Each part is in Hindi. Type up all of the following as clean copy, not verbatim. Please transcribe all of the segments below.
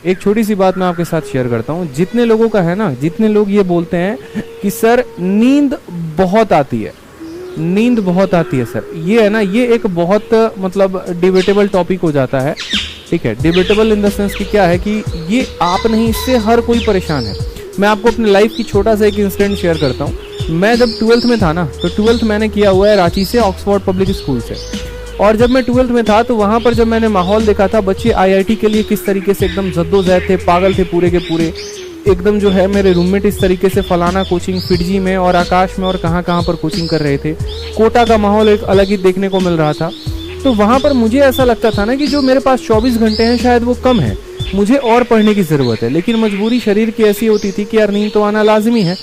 एक छोटी सी बात मैं आपके साथ शेयर करता हूँ। जितने लोगों का है ना, जितने लोग ये बोलते हैं कि सर नींद बहुत आती है, नींद बहुत आती है सर, ये है ना, ये एक बहुत मतलब डिबेटेबल टॉपिक हो जाता है। ठीक है, डिबेटेबल इन द सेंस कि क्या है कि ये आप नहीं, इससे हर कोई परेशान है। मैं आपको अपने लाइफ की छोटा सा एक इंसिडेंट शेयर करता हूँ। मैं जब 12th में था ना, तो 12th मैंने किया हुआ है रांची से, ऑक्सफोर्ड पब्लिक स्कूल से। और जब मैं 12th में था तो वहाँ पर जब मैंने माहौल देखा था, बच्चे आईआईटी के लिए किस तरीके से एकदम जद्दोजहद थे, पागल थे पूरे के पूरे, एकदम जो है मेरे रूममेट इस तरीके से फलाना कोचिंग फिडजी में और आकाश में और कहाँ कहाँ पर कोचिंग कर रहे थे। कोटा का माहौल एक अलग ही देखने को मिल रहा था। तो वहाँ पर मुझे ऐसा लगता था ना कि जो मेरे पास 24 घंटे हैं शायद वो कम है, मुझे और पढ़ने की ज़रूरत है। लेकिन मजबूरी शरीर की ऐसी होती थी कि यार नींद तो आना लाजमी है,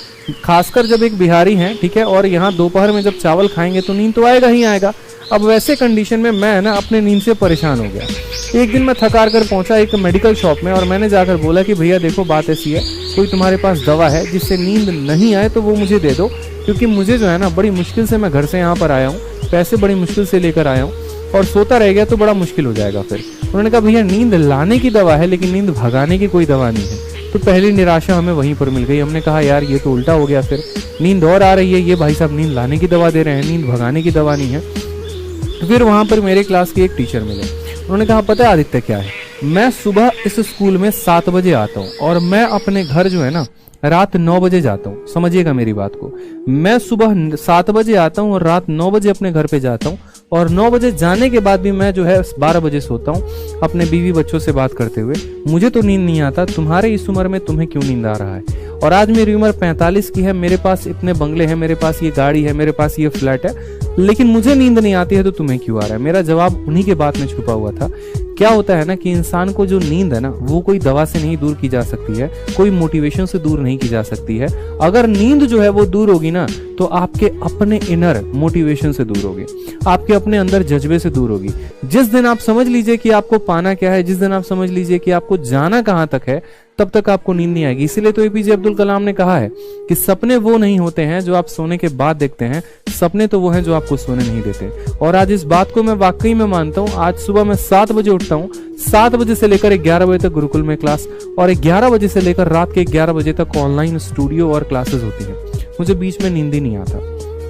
खासकर जब एक बिहारी हैं, ठीक है, और यहाँ दोपहर में जब चावल खाएंगे तो नींद तो आएगा ही आएगा। अब वैसे कंडीशन में मैं ना अपने नींद से परेशान हो गया। एक दिन मैं थकार कर पहुंचा एक मेडिकल शॉप में और मैंने जाकर बोला कि भैया देखो बात ऐसी है, कोई तुम्हारे पास दवा है जिससे नींद नहीं आए तो वो मुझे दे दो, क्योंकि मुझे जो है ना बड़ी मुश्किल से मैं घर से यहाँ पर आया हूँ, पैसे बड़ी मुश्किल से लेकर आया हूँ और सोता रह गया तो बड़ा मुश्किल हो जाएगा फिर। उन्होंने कहा भैया नींद लाने की दवा है लेकिन नींद भगाने की कोई दवा नहीं है। तो पहली निराशा हमें वहीं पर मिल गई। हमने कहा यार ये तो उल्टा हो गया, फिर नींद और आ रही है, ये भाई साहब नींद लाने की दवा दे रहे हैं, नींद भगाने की दवा नहीं है। फिर वहाँ पर मेरे क्लास के एक टीचर मिले। उन्होंने कहा पता है आदित्य क्या है, मैं सुबह इस स्कूल में 7 बजे आता हूँ और मैं अपने घर जो है ना रात 9 बजे जाता हूँ। समझिएगा मेरी बात को, मैं सुबह 7 बजे आता हूँ और रात 9 बजे अपने घर पे जाता हूँ और 9 बजे जाने के बाद भी मैं जो है 12 बजे सोता हूँ अपने बीवी बच्चों से बात करते हुए। मुझे तो नींद नहीं आता, तुम्हारे इस उम्र में तुम्हें क्यों नींद आ रहा है? और आज मेरी उम्र 45 की है, मेरे पास इतने बंगले हैं, मेरे पास ये गाड़ी है, मेरे पास ये फ्लैट है, लेकिन मुझे नींद नहीं आती है तो तुम्हें क्यों आ रहा है? मेरा जवाब उन्हीं के बात में छुपा हुआ था। क्या होता है ना कि इंसान को जो नींद है ना वो कोई दवा से नहीं दूर की जा सकती है, कोई मोटिवेशन से दूर नहीं की जा सकती है। अगर नींद जो है वो दूर होगी ना तो आपके अपने इनर मोटिवेशन से दूर होगी, आपके अपने अंदर जज्बे से दूर होगी। जिस दिन आप समझ लीजिए कि आपको पाना क्या है, जिस दिन आप समझ लीजिए कि आपको जाना कहाँ तक है, तब तक आपको नींद नहीं आएगी। इसीलिए तो एपीजे अब्दुल कलाम ने कहा है कि सपने वो नहीं होते हैं जो आप सोने के बाद देखते हैं, सपने तो वो हैं जो आपको सोने नहीं देते। और आज इस बात को मैं वाकई में मानता हूँ। आज सुबह मैं 7 बजे उठता हूँ, 7 बजे से लेकर 11 बजे तक गुरुकुल में क्लास और 11 बजे से लेकर रात के 11 बजे तक ऑनलाइन स्टूडियो और क्लासेस होती है। मुझे बीच में नींद ही नहीं आता।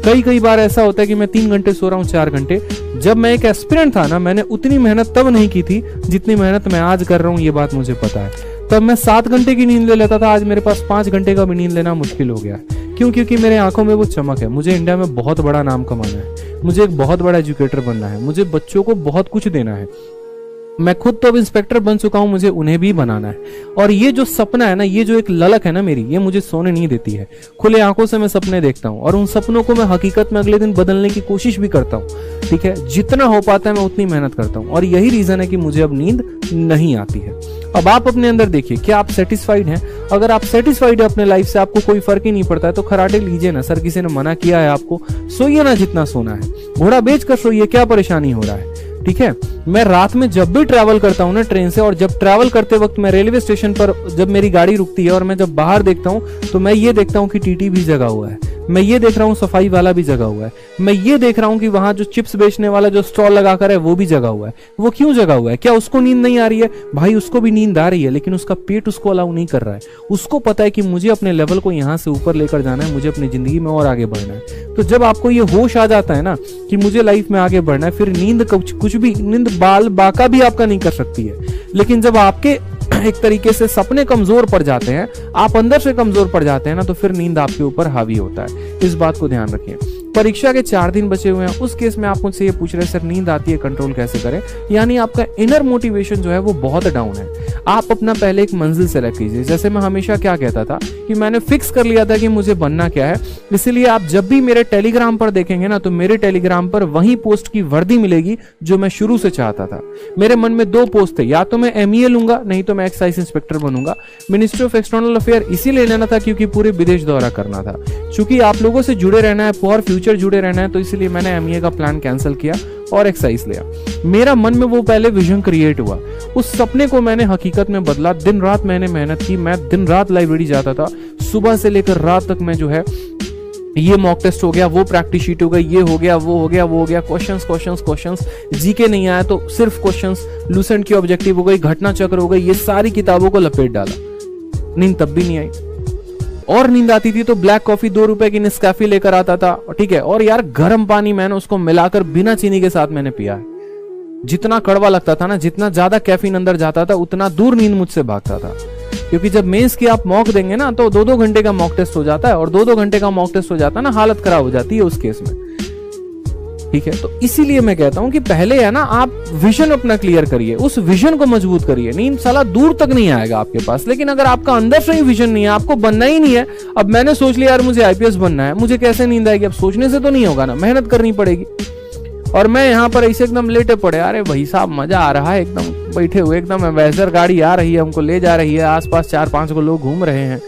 कई बार ऐसा होता है कि मैं 3 घंटे सो रहा हूँ, 4 घंटे। जब मैं एक एस्पिरेंट था ना, मैंने उतनी मेहनत तब नहीं की थी जितनी मेहनत मैं आज कर रहा हूँ, ये बात मुझे पता है। तब मैं 7 घंटे की नींद ले लेता था, आज मेरे पास 5 घंटे का भी नींद लेना मुश्किल हो गया। क्यों? क्योंकि मेरे आंखों में वो चमक है। मुझे इंडिया में बहुत बड़ा नाम कमाना है, मुझे एक बहुत बड़ा एजुकेटर बनना है, मुझे बच्चों को बहुत कुछ देना है। मैं खुद तो अब इंस्पेक्टर बन चुका हूं, मुझे उन्हें भी बनाना है। और ये जो सपना है ना, ये जो एक ललक है ना मेरी, ये मुझे सोने नहीं देती है। खुले आंखों से मैं सपने देखता हूँ और उन सपनों को मैं हकीकत में अगले दिन बदलने की कोशिश भी करता हूँ। ठीक है, जितना हो पाता है मैं उतनी मेहनत करता हूँ और यही रीजन है कि मुझे अब नींद नहीं आती है। अब आप अपने अंदर देखिए, क्या आप सेटिस्फाइड हैं? अगर आप सेटिस्फाइड है अपने लाइफ से, आपको कोई फर्क ही नहीं पड़ता है, तो खराटे लीजिए ना। सर किसी ने मना किया है आपको? सोइए ना जितना सोना है, घोड़ा बेच कर सोइए, क्या परेशानी हो रहा है? ठीक है, मैं रात में जब भी ट्रैवल करता हूँ ना ट्रेन से, और जब ट्रैवल करते वक्त मैं रेलवे स्टेशन पर जब मेरी गाड़ी रुकती है और मैं जब बाहर देखता हूँ तो मैं ये देखता हूँ कि टीटी भी जगा हुआ है, मैं ये देख रहा हूँ सफाई वाला भी जगा हुआ है, मैं ये देख रहा हूँ कि वहां जो चिप्स बेचने वाला जो स्टॉल लगाकर है वो भी जगा हुआ है। वो क्यों जगा हुआ है? क्या उसको नींद नहीं आ रही है? भाई उसको भी नींद आ रही है, लेकिन उसका पेट उसको अलाउ नहीं कर रहा है। उसको पता है कि मुझे अपने लेवल को यहाँ से ऊपर लेकर जाना है, मुझे अपनी जिंदगी में और आगे बढ़ना है। तो जब आपको ये होश आ जाता है ना कि मुझे लाइफ में आगे बढ़ना है, फिर नींद कुछ भी, नींद बाल बाका भी आपका नहीं कर सकती है। लेकिन जब आपके एक तरीके से सपने कमजोर पड़ जाते हैं, आप अंदर से कमजोर पड़ जाते हैं ना, तो फिर नींद आपके ऊपर हावी होता है। इस बात को ध्यान रखिए। परीक्षा के 4 दिन बचे हुए हैं, उस केस में आप मुझसे ये पूछ रहे हैं सर नींद आती है, कंट्रोल कैसे करें? यानी आपका इनर मोटिवेशन जो है वो बहुत डाउन है। आप अपना पहले एक मंजिल सेलेक्ट कीजिए। जैसे मैं हमेशा क्या कहता था कि मैंने फिक्स कर लिया था कि मुझे बनना क्या है, इसीलिए आप जब भी मेरे टेलीग्राम पर देखेंगे ना, तो मेरे टेलीग्राम पर वही पोस्ट की वर्दी मिलेगी जो मैं शुरू से चाहता था। मेरे मन में 2 पोस्ट थे, या तो मैं एमईए लूंगा, नहीं तो मैं एक्साइज इंस्पेक्टर बनूंगा। मिनिस्ट्री ऑफ एक्सटर्नल अफेयर इसीलिए लेना था क्योंकि पूरे विदेश दौरा करना था। चूंकि आप लोगों से जुड़े रहना है, फॉर फ्यूचर जुड़े रहना है, तो इसलिए मैंने एमईए का प्लान कैंसिल किया और एक्साइज लिया। मेरा मन में वो पहले विजन क्रिएट हुआ, उस सपने को मैंने हकीकत में बदला। दिन रात मैंने मेहनत की, मैं दिन रात लाइब्रेरी जाता था, सुबह से लेकर रात तक मैं जो है ये मॉक टेस्ट हो गया, वो प्रैक्टिस शीट हो गई, ये हो गया, वो हो गया, वो हो गया, क्वेश्चंस क्वेश्चंस क्वेश्चंस, जीके नहीं आया तो सिर्फ क्वेश्चंस, लूसेंट की ऑब्जेक्टिव हो गई, घटना चक्र हो गई, ये सारी किताबों को लपेट डाला। नींद तब भी नहीं आई। और नींद आती थी तो ब्लैक कॉफी 2 रुपए की नेस्कैफे लेकर आता था, ठीक है, और यार गर्म पानी मैंने उसको मिलाकर बिना चीनी के साथ मैंने पिया है। जितना कड़वा लगता था ना, जितना ज्यादा कैफीन अंदर जाता था, उतना दूर नींद मुझसे भागता था। क्योंकि जब मेंस की आप मॉक देंगे ना तो 2-2 घंटे का मॉक टेस्ट हो जाता है, और 2-2 घंटे का मॉक टेस्ट हो जाता है ना, हालत खराब हो जाती है उस केस में, ठीक है। तो इसीलिए मैं कहता हूं कि पहले है ना आप विजन अपना क्लियर करिए, उस विजन को मजबूत करिए। नींद साला दूर तक नहीं आएगा आपके पास, लेकिन अगर आपका अंदर से ही विजन नहीं है, आपको बनना ही नहीं है, अब मैंने सोच लिया यार मुझे आईपीएस बनना है, मुझे कैसे नींद आएगी? अब सोचने से तो नहीं होगा ना, मेहनत करनी पड़ेगी। और मैं यहाँ पर ऐसे एकदम लेटे पड़े, अरे भाई साहब मजा आ रहा है, एकदम बैठे हुए, एकदम एवेंजर गाड़ी आ रही है, हमको ले जा रही है, आसपास 4-5 को लोग घूम रहे हैं,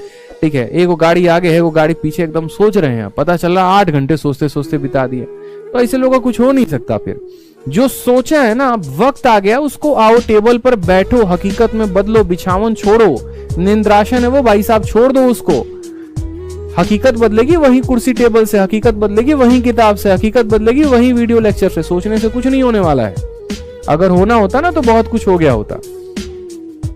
ठीक है, एक वो गाड़ी आगे है, वो गाड़ी पीछे, एकदम सोच रहे हैं, पता चल रहा 8 घंटे सोचते सोचते बिता दिए। तो ऐसे लोगों का कुछ हो नहीं सकता। फिर जो सोचा है ना, अब वक्त आ गया, उसको आओ टेबल पर बैठो, हकीकत में बदलो, बिछावन छोड़ो, निंद्रासन है वो भाई साहब छोड़ दो उसको। हकीकत बदलेगी वही कुर्सी टेबल से, हकीकत बदलेगी वही किताब से, हकीकत बदलेगी वही वीडियो लेक्चर से। सोचने से कुछ नहीं होने वाला है। अगर होना होता ना तो बहुत कुछ हो गया होता।